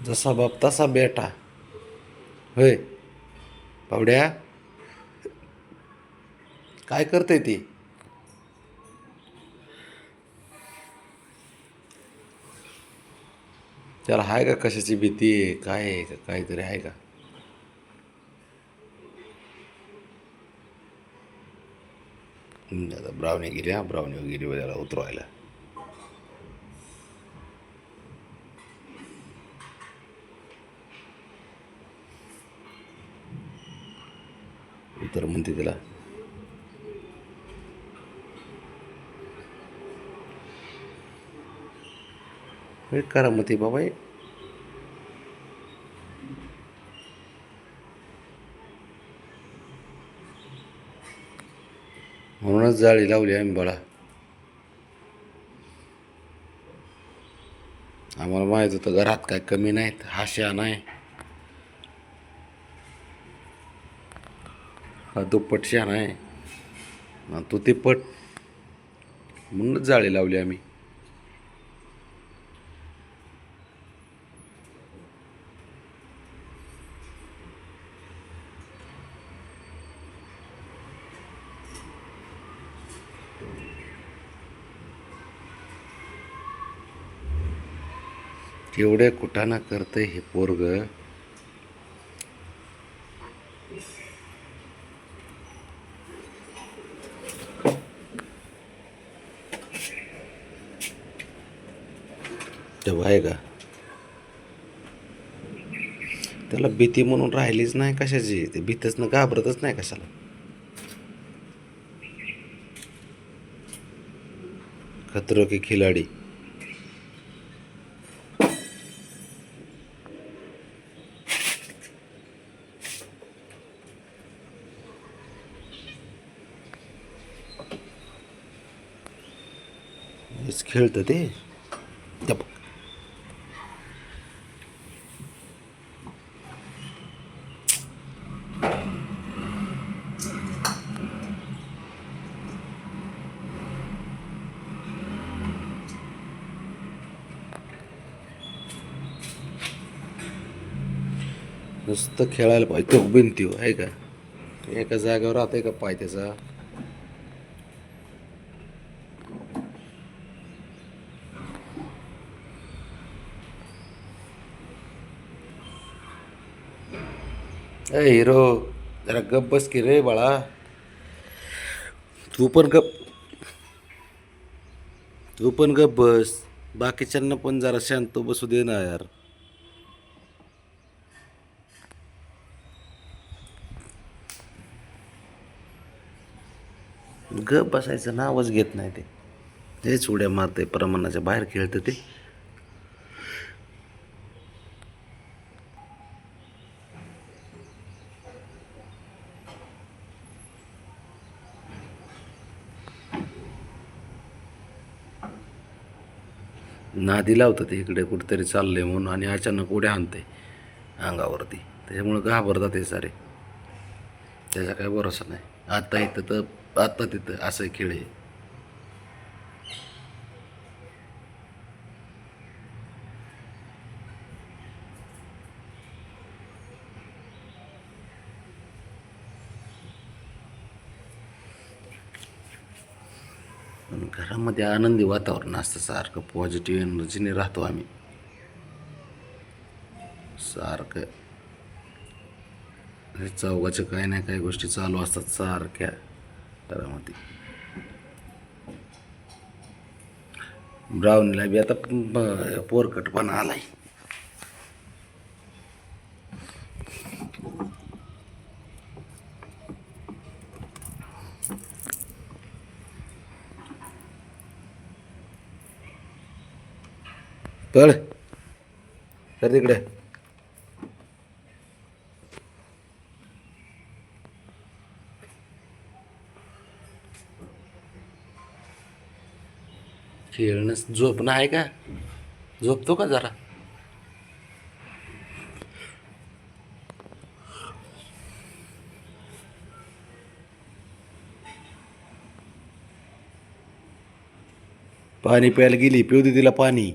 जसा बाप तसा बेटा. होय पावड्या, काय करते ती? त्याला आहे का कशाची भीती आहे, काय आहे का, काहीतरी आहे का? आता ब्राउनी गेली, हा ब्राउनी गेली त्याला उतरवायला. उतर म्हणते तिला. करा मग ती बाबा. म्हणूनच जाळी लावली आम्ही बाळा. आम्हाला माहित होतं घरात काय कमी नाहीत, हाशा नाही, हा दुप्पट शहा नाही, तू तिप्पट. म्हणूनच जाळी लावली आम्ही. केवढे कुटाणा करतंय हे पोरग. तेव्हा आहे का त्याला भीती म्हणून राहिलीच नाही कशाची. ते भीतच ना, घाबरतच नाही कशाला. खतरो के खिलाडी. हेच खेळतं ते. त्या बघ. नुसतं खेळायला पाहिजे तो भिंती आहे का. एका जागेवर राहतंय का पाय त्याचा. ए हिरो, जरा गप बस की रे बाळा. तू पण गप, तू पण गप बस. बाकीच्यांना पण जरा शांत बसू दे ना यार. गप बसायचं नावच घेत नाही ते. हेच उड्या मारते, प्रमाणाच्या बाहेर खेळतं ते. नादी लावतं ते इकडे कुठेतरी चाललंय म्हणून, आणि अचानक उड्या आणते अंगावरती. त्याच्यामुळं घाबरतात ते सारे. त्याचा काय भरोसा नाही. आता इथं तर आता तिथं असं खेळ आहे. घरामध्ये आनंदी वातावरण असतं, सारखं पॉझिटिव्ह एनर्जीने राहतो आम्ही सारखं. चौघाच्या काही ना काही गोष्टी चालू असतात सारख्या घरामध्ये. ब्राऊनला बी आता पोरकटपणा आलाय. कळ कर तिकडे. खेळणं झोपणं आहे का. झोपतो का जरा. पाणी प्यायला गेली, पिऊ दे तिला पाणी.